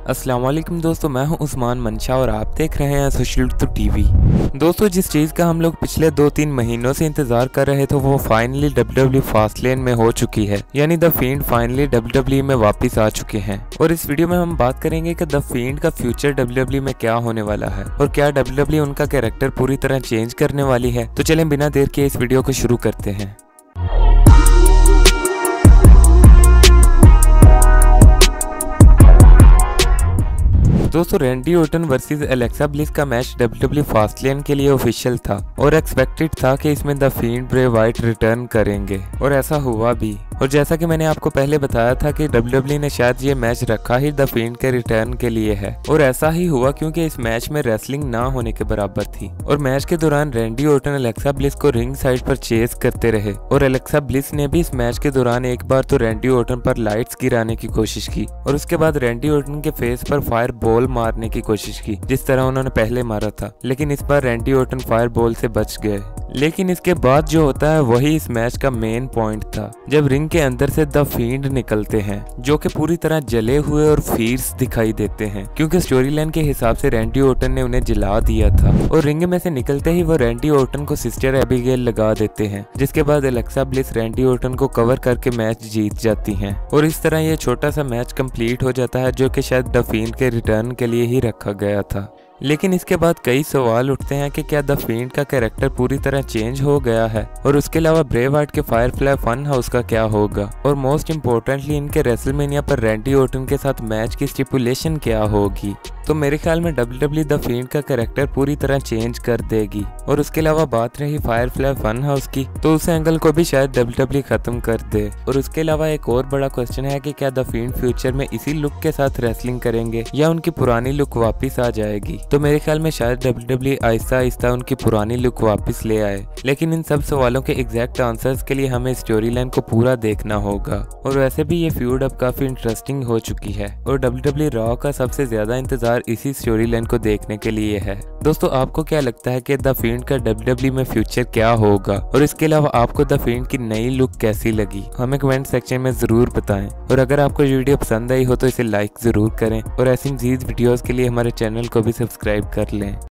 अस्सलाम वालेकुम दोस्तों, मैं हूं उस्मान मंशा और आप देख रहे हैं सोशल टीवी। दोस्तों, जिस चीज़ का हम लोग पिछले 2-3 महीनों से इंतजार कर रहे थे वो फाइनली WWE फास्टलेन में हो चुकी है, यानी द फील्ड फाइनली WWE में वापस आ चुके हैं। और इस वीडियो में हम बात करेंगे कि द फील्ड का फ्यूचर WWE में क्या होने वाला है और क्या WWE उनका कैरेक्टर पूरी तरह चेंज करने वाली है। तो चलें बिना देर के इस वीडियो को शुरू करते हैं। दोस्तों, Randy Orton versus Alexa bliss का मैच WWE फास्टलेन के लिए ऑफिशियल था और एक्सपेक्टेड था कि इसमें the field Bray Wyatt return करेंगे और ऐसा हुआ भी। और जैसा कि मैंने आपको पहले बताया था कि WWE ने शायद ये मैच रखा ही द फील्ड के रिटर्न के लिए है और ऐसा ही हुआ क्योंकि इस मैच में रेसलिंग ना होने के बराबर थी। और मैच के दौरान रैंडी ओर्टन एलेक्सा ब्लिस को रिंग साइड पर चेस करते रहे और एलेक्सा ब्लिस ने भी इस मैच के दौरान एक बार तो रैंडी ओर्टन पर लाइट्स गिराने की कोशिश की और उसके बाद रैंडी ओर्टन के फेस पर फायर बॉल मारने की कोशिश की जिस तरह उन्होंने पहले मारा था, लेकिन इस बार रैंडी ओर्टन फायर बॉल से बच गए। लेकिन इसके बाद जो होता है वही इस मैच का मेन पॉइंट था, जब रिंग के अंदर से द फील्ड निकलते हैं जो कि पूरी तरह जले हुए और फियर्स दिखाई देते हैं क्योंकि स्टोरी लाइन के हिसाब से रैंडी ओर्टन ने उन्हें जला दिया था। और रिंग में से निकलते ही वो रैंडी ओर्टन को सिस्टर एबिगेल लगा देते हैं, जिसके बाद एलेक्सा ब्लिस रैंडी ओर्टन को कवर करके मैच जीत जाती हैं और इस तरह ये छोटा सा मैच कंप्लीट हो जाता है जो कि शायद द फील्ड के रिटर्न के लिए ही रखा गया था। लेकिन इसके बाद कई सवाल उठते हैं कि क्या द फील्ड का कैरेक्टर पूरी तरह चेंज हो गया है और उसके अलावा ब्रे वाइट के फायरफ्लाई फन हाउस का क्या होगा और मोस्ट इम्पोर्टेंटली इनके रेसलमेनिया पर रैंडी ओर्टन के साथ मैच की स्टिपुलेशन क्या होगी। तो मेरे ख्याल में WWE द फील्ड का कैरेक्टर पूरी तरह चेंज कर देगी। और उसके अलावा बात रही फायरफ्लाई फन हाउस की, तो उस एंगल को भी शायद WWE खत्म कर दे। और उसके अलावा एक और बड़ा क्वेश्चन है कि क्या द फील्ड फ्यूचर में इसी लुक के साथ रेसलिंग करेंगे या उनकी पुरानी लुक वापस आ जाएगी। तो मेरे ख्याल में शायद WWE आहिस्ता आहिस्ता उनकी पुरानी लुक वापस ले आए, लेकिन इन सब सवालों के एग्जैक्ट आंसर्स के लिए हमें स्टोरी लाइन को पूरा देखना होगा। और वैसे भी ये फ्यूड अब काफी इंटरेस्टिंग हो चुकी है और WWE रॉ का सबसे ज्यादा इंतजार इसी स्टोरी लाइन को देखने के लिए है। दोस्तों, आपको क्या लगता है कि द फील्ड का WWE में फ्यूचर क्या होगा और इसके अलावा आपको द फील्ड की नई लुक कैसी लगी, हमें कमेंट सेक्शन में जरूर बताएं। और अगर आपको ये वीडियो पसंद आई हो तो इसे लाइक जरूर करें और ऐसी मजीद वीडियोस के लिए हमारे चैनल को भी सब्सक्राइब कर लें।